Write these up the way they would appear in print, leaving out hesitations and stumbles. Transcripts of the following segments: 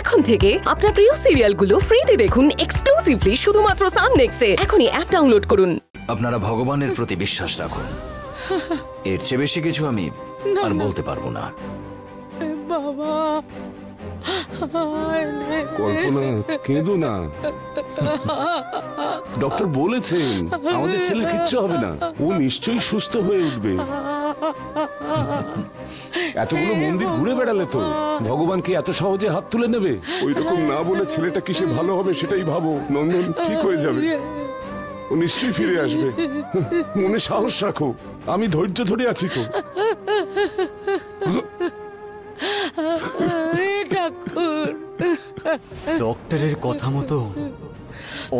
এখন থেকে আপনার প্রিয় সিরিয়ালগুলো ফ্রিতে দেখুন এক্সক্লুসিভলি শুধুমাত্র সান নেক্সটে। এখনই অ্যাপ ডাউনলোড করুন। আপনারা ভগবানের প্রতি বিশ্বাস রাখুন, এর চেয়ে বেশি কিছু আমি আর বলতে পারবো না। বাবা কল্পনা, কেঁদো না। ডক্টর বলেছেন আমাদের ছেলে কিচ্ছু হবে না, ও নিশ্চয়ই সুস্থ হয়ে উঠবে। এতগুলো মন্দির ঘুরে বেড়ালে তো ভগবানকে এত সহজে হাত তুলে নেবে? ওই রকম না বলে ছেলেটা কিসে ভালো হবে সেটাই ভাবো। নন্দন ঠিক হয়ে যাবে, ও নিশ্চয়ই ফিরে আসবে। মনে সাহস রাখো, আমি ধৈর্য ধরে আছি তো। ডক্টরের কথা মতো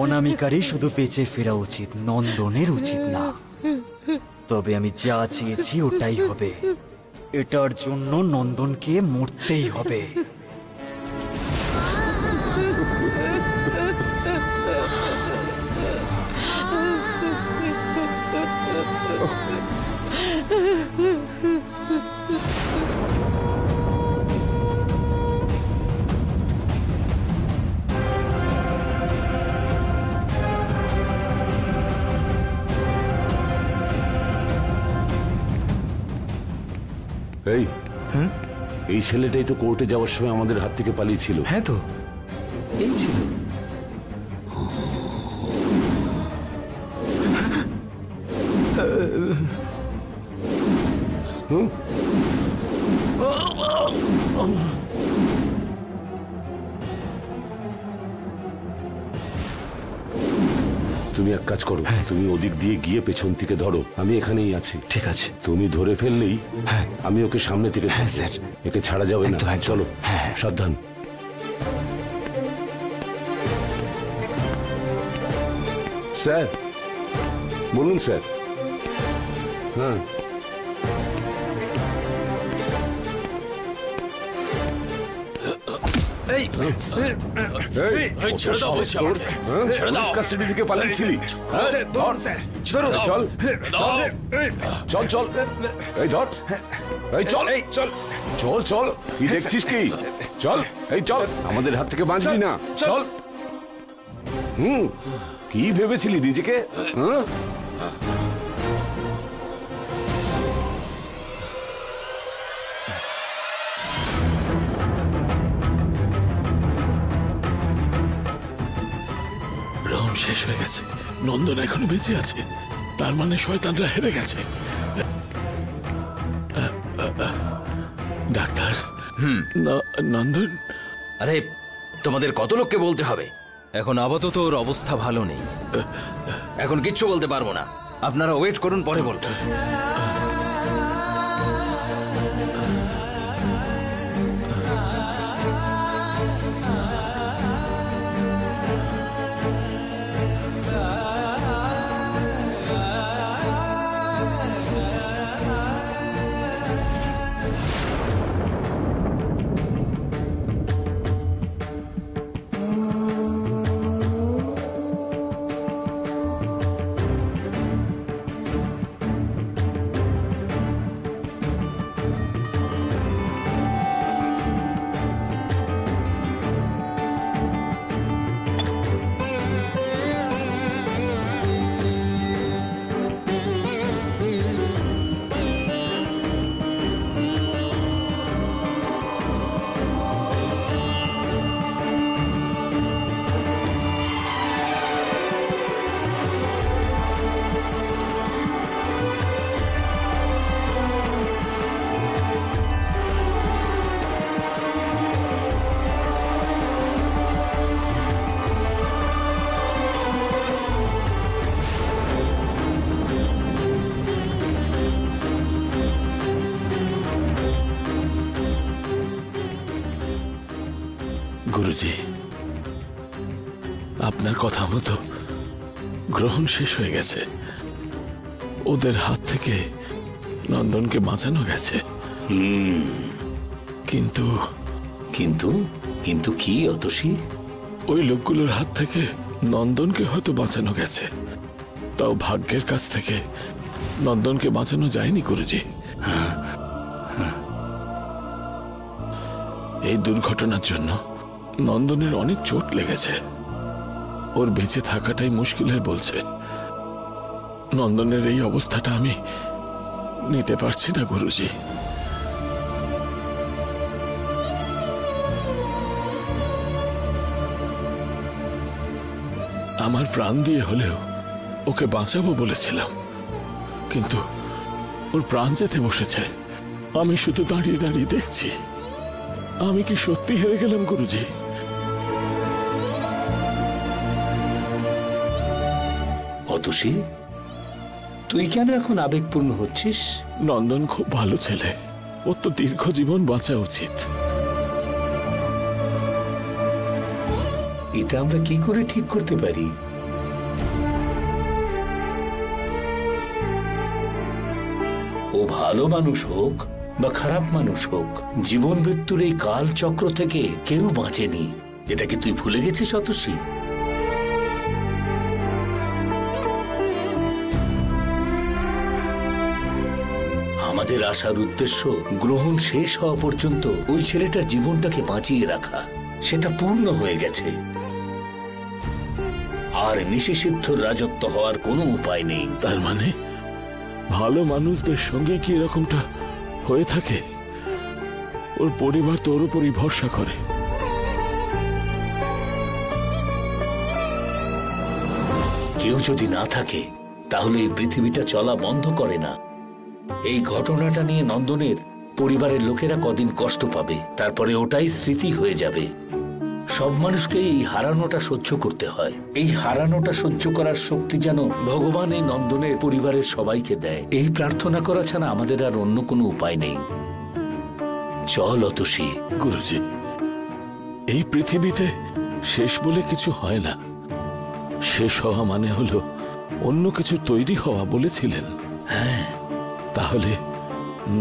অনামিকারই শুধু বেঁচে ফেরা উচিত, নন্দনের উচিত না। তবে আমি যা চেয়েছি ওটাই হবে। এটার জন্য নন্দনকে মরতেই হবে। এই ছেলেটাই তো কোর্টে যাওয়ার সময় আমাদের হাত থেকে পালিয়েছিল। হ্যাঁ তো এই ছিল। তুমি এক কাজ করো, তুমি ওদিক দিয়ে গিয়ে পেছন থেকে ধরো, আমি এখানেই আছি। ঠিক আছে। তুমি ধরে ফেললেই আমি ওকে সামনে থেকে। হ্যাঁ স্যার, একে ছাড়া যাবে না। চলো, সাবধান। স্যার বলুন। স্যার হ্যাঁ, কাস্টাডি থেকে পালিয়েছিলি? চল চল চল, এই ধর, এই চল চল চল। কি দেখছিস কি? চল, এই চল, আমাদের হাত থেকে বাঁচবি না। চল। কি ভেবেছিলি নিজেকে? শেষ হয়ে গেছে, নন্দন এখনো বেঁচে আছে, তার মানে শয়তানরা হেরে গেছে। ডাক্তার। নন্দন। আরে তোমাদের কত লোককে বলতে হবে? এখন আপাতত ওর অবস্থা ভালো নেই, এখন কিচ্ছু বলতে পারবো না। আপনারা ওয়েট করুন, পরে বলবো। গুরুজি, আপনার কথা মতো গ্রহণ শেষ হয়ে গেছে, ওদের হাত থেকে নন্দনকে বাঁচানো গেছে। কিন্তু কিন্তু কিন্তু কি অতসী? ওই লোকগুলোর হাত থেকে নন্দনকে হয়তো বাঁচানো গেছে, তাও ভাগ্যের কাছ থেকে নন্দনকে বাঁচানো যায়নি গুরুজি। এই দুর্ঘটনার জন্য নন্দনের অনেক চোট লেগেছে, ওর বেঁচে থাকাটাই মুশকিলের বলছে। নন্দনের এই অবস্থাটা আমি নিতে পারছি না গুরুজি। আমার প্রাণ দিয়ে হলেও ওকে বাঁচাবো বলেছিলাম, কিন্তু ওর প্রাণ যেতে বসেছে। আমি শুধু দাঁড়িয়ে দাঁড়িয়ে দেখছি। আমি কি সত্যি হেরে গেলাম গুরুজি? অতসী, তুই কেন এখন আবেগপূর্ণ হচ্ছিস? নন্দন খুব ভালো ছেলে, ওর তো দীর্ঘ জীবন বাঁচা উচিত। এটা আমরা কি করে ঠিক করতে পারি? ও ভালো মানুষ হোক বা খারাপ মানুষ হোক, জীবন মৃত্যুর এই কাল চক্র থেকে কেউ বাঁচেনি। এটা কি তুই ভুলে গেছিস অতসী? আমাদের আসার উদ্দেশ্য গ্রহণ শেষ হওয়া পর্যন্ত ওই ছেলেটার জীবনটাকে বাঁচিয়ে রাখা। সেটা পূর্ণ হয়ে গেছে, আর নিশিসিদ্ধর রাজত্ব হওয়ার কোনো উপায় নেই। তার মানে ভালো মানুষদের সঙ্গে কি এরকমটা হয়ে থাকে? ওর পরিবার তো ওর উপরই ভরসা করে। কেউ যদি না থাকে তাহলে এই পৃথিবীটা চলা বন্ধ করে না। এই ঘটনাটা নিয়ে নন্দনের পরিবারের লোকেরা কদিন কষ্ট পাবে, তারপরে ওটাই স্মৃতি হয়ে যাবে। সব মানুষকে এই হারানোটা সহ্য করতে হয়। এই হারানোটা সহ্য করার শক্তি যেন ভগবান এই নন্দনের পরিবারের সবাইকে দেয়, এই প্রার্থনা করা ছাড়া আমাদের আর অন্য কোনো উপায় নেই। চল অতসী। গুরুজি, এই পৃথিবীতে শেষ বলে কিছু হয় না। শেষ হওয়া মানে হলো অন্য কিছু তৈরি হওয়া বলেছিলেন। হ্যাঁ, তাহলে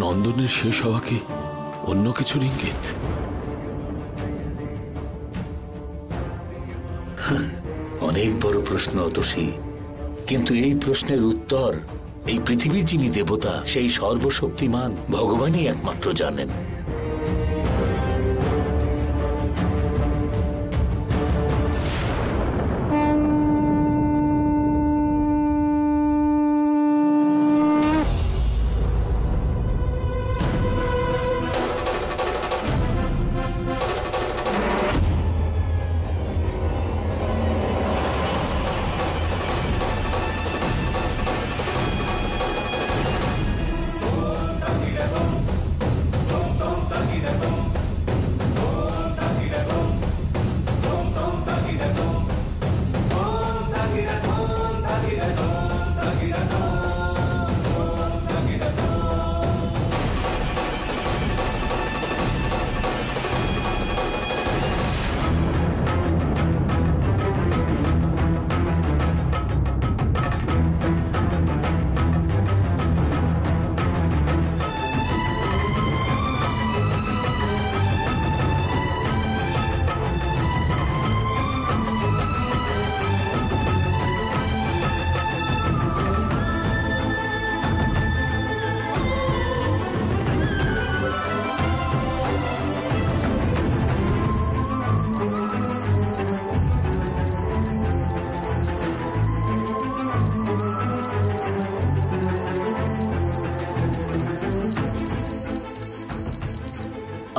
নন্দনের শেষ হওয়া কি অন্য কিছুর ইঙ্গিত? অনেক বড় প্রশ্ন অতসী, কিন্তু এই প্রশ্নের উত্তর এই পৃথিবীর যিনি দেবতা, সেই সর্বশক্তিমান ভগবানই একমাত্র জানেন।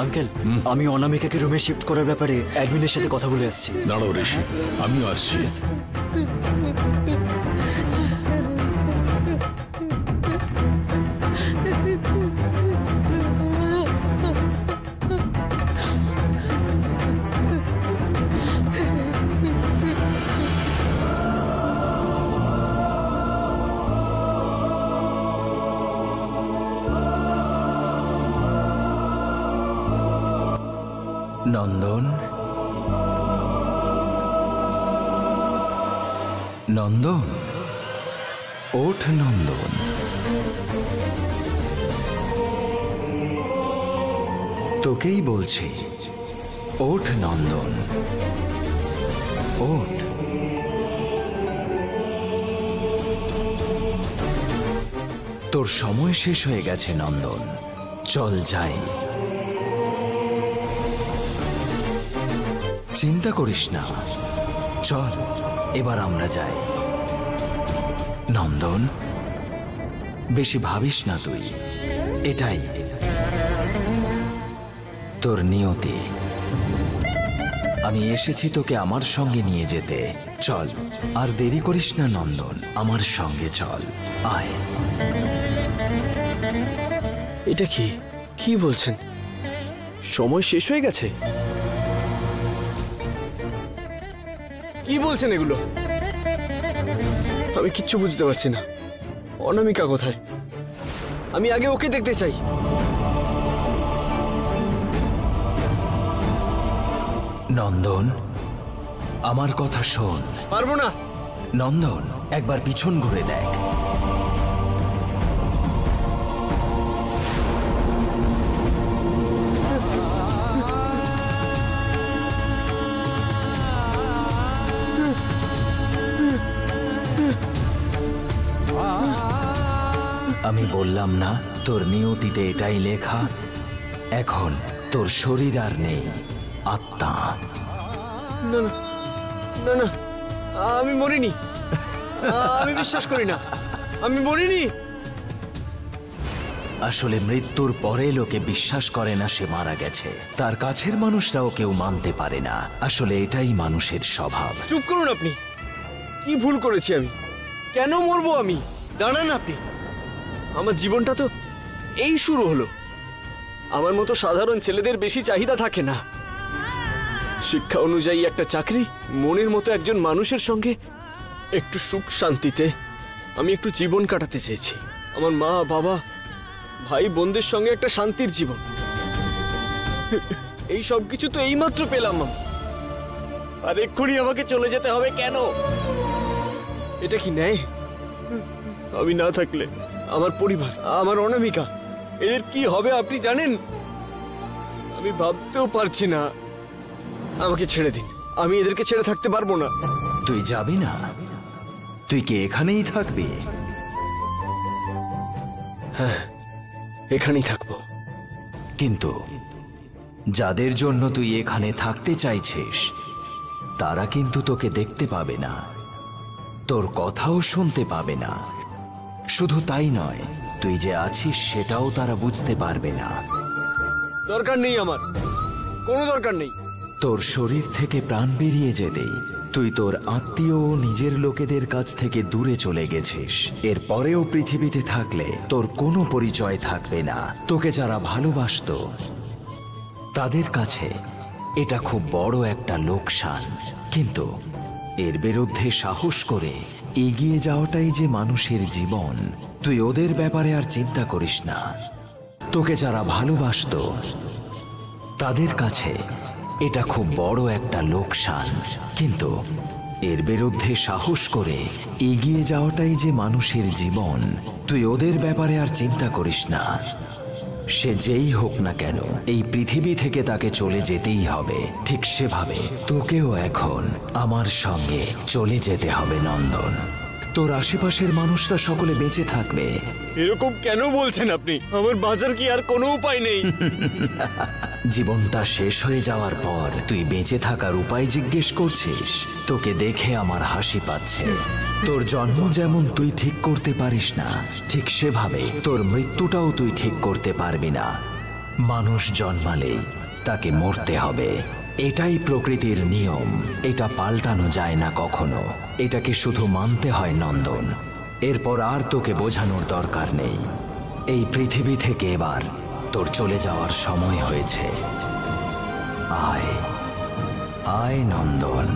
আঙ্কেল, আমি অনামিকাকে রুমে শিফট করার ব্যাপারে অ্যাডমিনের সাথে কথা বলে আসছি। দাঁড়াও ঋষি, আমিও আসছি। ঠিক আছে। নন্দন, নন্দন, ওঠ নন্দন। তোকেই বলছি, ওঠ নন্দন, ওঠ। তোর সময় শেষ হয়ে গেছে নন্দন, চল যাই। চিন্তা করিস না, চল এবার আমরা যাই। নন্দন, বেশি ভাবিস না তুই, এটাই তোর নিয়তি। আমি এসেছি তোকে আমার সঙ্গে নিয়ে যেতে। চল, আর দেরি করিস না নন্দন, আমার সঙ্গে চল, আয়। এটা কি কি বলছেন? সময় শেষ হয়ে গেছে? কি বলছেন এগুলো? আমি কিচ্ছু বুঝতে পারছি না। অনামিকা কোথায়? আমি আগে ওকে দেখতে চাই। নন্দন, আমার কথা শোন। পারবো না। নন্দন, একবার পিছন ঘুরে দেখ। আমি বললাম না তোর নিয়তিতে এটাই লেখা? এখন তোর শরীর আর নেই, আত্মা। না না না না, আমি মরিনি। আমি বিশ্বাস করি না, আমি মরিনি। আসলে মৃত্যুর পরে লোকে বিশ্বাস করে না সে মারা গেছে, তার কাছের মানুষরাও কেউ মানতে পারে না। আসলে এটাই মানুষের স্বভাব। চুপ করুন আপনি। কি ভুল করেছি আমি? কেন মরবো আমি? দাঁড়ান আপনি। আমার জীবনটা তো এই শুরু হলো। আমার মতো সাধারণ ছেলেদের বেশি চাহিদা থাকে না। শিক্ষা অনুযায়ী একটা চাকরি, মনের মতো একজন মানুষের সঙ্গে একটু সুখ শান্তিতে আমি একটু জীবন কাটাতে চেয়েছি। আমার মা বাবা ভাই বোনদের সঙ্গে একটা শান্তির জীবন। এই সব কিছু তো এইমাত্র পেলাম আমি। আর এক্ষুনি আমাকে চলে যেতে হবে কেন? এটা কি ন্যায়? আমি না থাকলে আমার পরিবার, আমার অনামিকা, এদের কি হবে আপনি জানেন? আমি ভাবতেও পারছি না। আমাকে ছেড়ে দিন, আমি এদেরকে ছেড়ে থাকতে পারবো না। তুই যাবি না? তুই কি এখানেই থাকবি? হ্যাঁ, এখানেই থাকবো। কিন্তু যাদের জন্য তুই এখানে থাকতে চাইছিস তারা কিন্তু তোকে দেখতে পাবে না, তোর কথাও শুনতে পাবে না। শুধু তাই নয়, তুই যে আছিস সেটাও তারা বুঝতে পারবে না। দরকার নেই, আমার কোনো দরকার নেই। তোর শরীর থেকে প্রাণ বেরিয়ে যেতেই তুই তোর আত্মীয় ও নিজের লোকেদের কাছ থেকে দূরে চলে গেছিস। এরপরেও পৃথিবীতে থাকলে তোর কোনো পরিচয় থাকবে না। তোকে যারা ভালোবাসতো তাদের কাছে এটা খুব বড় একটা লোকসান। কিন্তু এর বিরুদ্ধে সাহস করে এগিয়ে যাওয়াটাই যে মানুষের জীবন। তুই ওদের ব্যাপারে আর চিন্তা করিস না। তোকে যারা ভালোবাসতো তাদের কাছে এটা খুব বড় একটা লোকসান। কিন্তু এর বিরুদ্ধে সাহস করে এগিয়ে যাওয়াটাই যে মানুষের জীবন। তুই ওদের ব্যাপারে আর চিন্তা করিস না। সে যেই হোক না কেন এই পৃথিবী থেকে তাকে চলে যেতেই হবে। ঠিক সেভাবে তোকেও এখন আমার সঙ্গে চলে যেতে হবে নন্দন। তোর আশেপাশের মানুষরা সকলে বেঁচে থাকবে। এরকম কেন বলছেন আপনি? আমার বাঁচার কি আর কোনো উপায় নেই? জীবনটা শেষ হয়ে যাওয়ার পর তুই বেঁচে থাকার উপায় জিজ্ঞেস করছিস? তোকে দেখে আমার হাসি পাচ্ছে। তোর জন্ম যেমন তুই ঠিক করতে পারিস না, ঠিক সেভাবে তোর মৃত্যুটাও তুই ঠিক করতে পারবি না। মানুষ জন্মালেই তাকে মরতে হবে, এটাই প্রকৃতির নিয়ম। এটা পাল্টানো যায় না কখনো। এটাকে শুধু মানতে হয় নন্দন। এরপর আর তোকে বোঝানোর দরকার নেই। এই পৃথিবী থেকে এবার তোর চলে যাওয়ার সময় হয়েছে। আয় আয় নন্দন।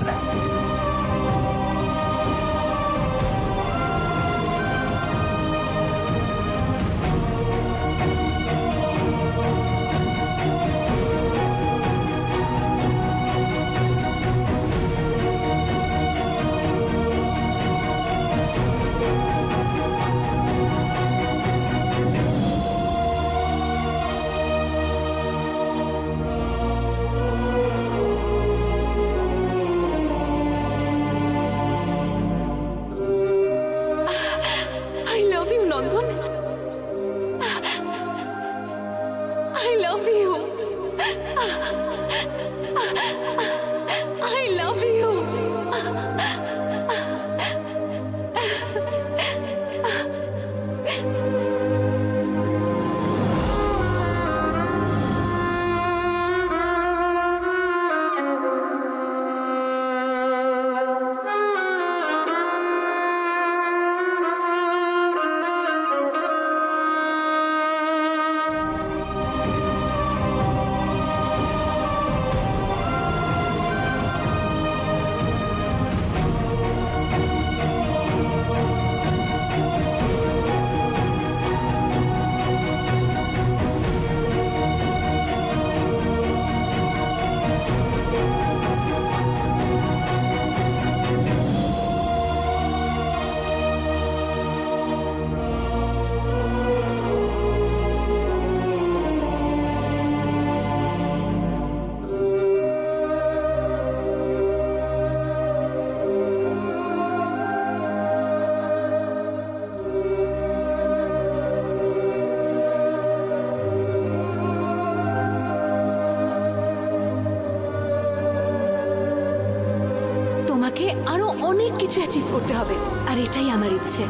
তোমাকে আরো অনেক কিছু অ্যাচিভ করতে হবে, আর এটাই আমার ইচ্ছে।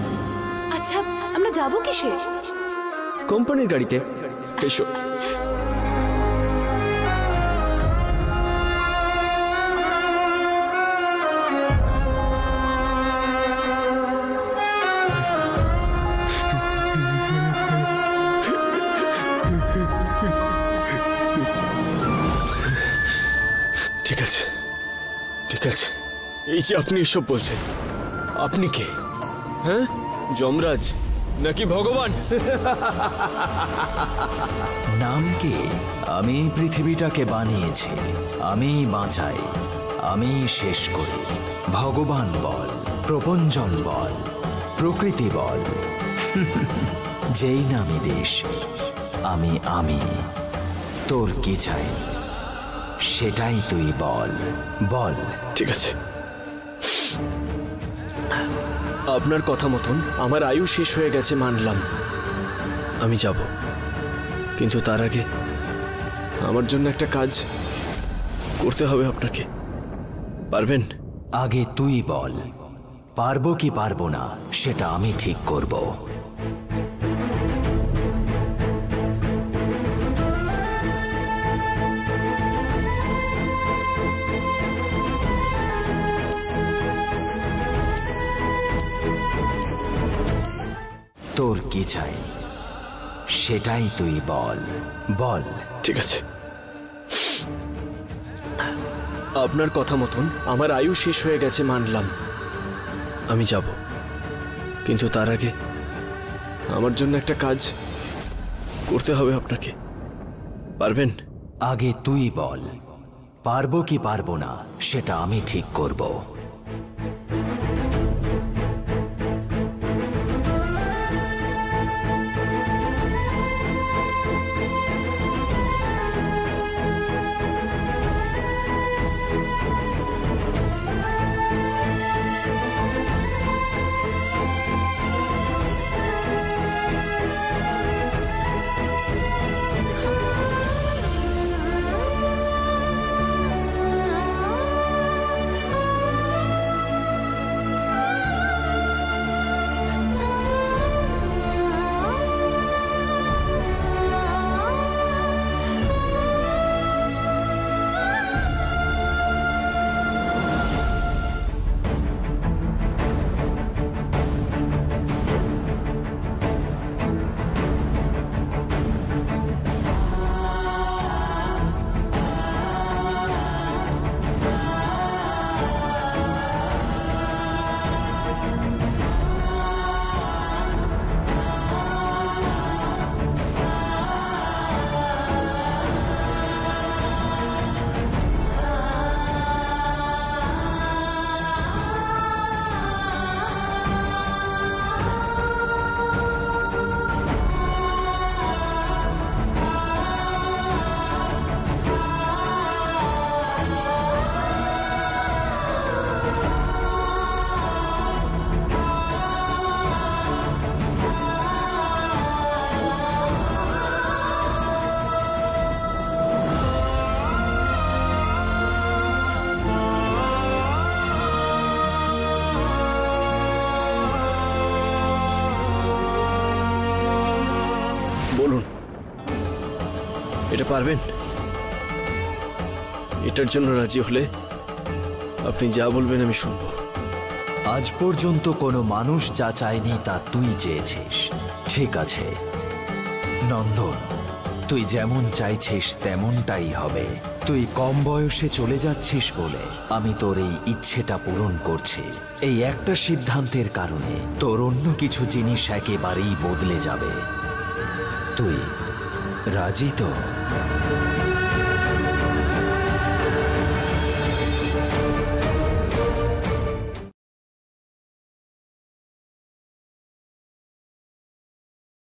আচ্ছা, আমরা যাবো কিসে? কোম্পানির গাড়িতে। এসো। ঠিক আছে, ঠিক আছে। এই যে আপনি এসব বলছেন, আপনি কে? হ্যাঁ, যমরাজ নাকি ভগবান? নাম কি? আমি পৃথিবীটাকে বানিয়েছি, আমি বাঁচাই, আমি শেষ করি। ভগবান বল, প্রপঞ্চন বল, প্রকৃতি বল, যেই নামই দিস, আমি আমি। তোর কি চাই সেটাই তুই বল, বল। ঠিক আছে, আপনার কথা মতন আমার আয়ু শেষ হয়ে গেছে মানলাম, আমি যাব। কিন্তু তার আগে আমার জন্য একটা কাজ করতে হবে আপনাকে, পারবেন? আগে তুই বল, পারবো কি পারবো না সেটা আমি ঠিক করব। তোর কি চাই সেটাই তুই বল, বল। ঠিক আছে, আপনার কথা মতন আমার আয়ু শেষ হয়ে গেছে মানলাম, আমি যাব। কিন্তু তার আগে আমার জন্য একটা কাজ করতে হবে আপনাকে, পারবেন? আগে তুই বল, পারবো কি পারবো না সেটা আমি ঠিক করব। বলুন, এটা পারবেন? এটার জন্য রাজি হলে আপনি যা বলবেন আমি শুনবো। আজ পর্যন্ত কোনো মানুষ যা চায়নি তা তুই চেয়েছিস, ঠিক আছে নন্দন, তুই যেমন চাইছিস তেমনটাই হবে। তুই কম বয়সে চলে যাচ্ছিস বলে আমি তোর এই ইচ্ছেটা পূরণ করছি। এই একটা সিদ্ধান্তের কারণে তোর অন্য কিছু জিনিস একেবারেই বদলে যাবে। তুই রাজি তো?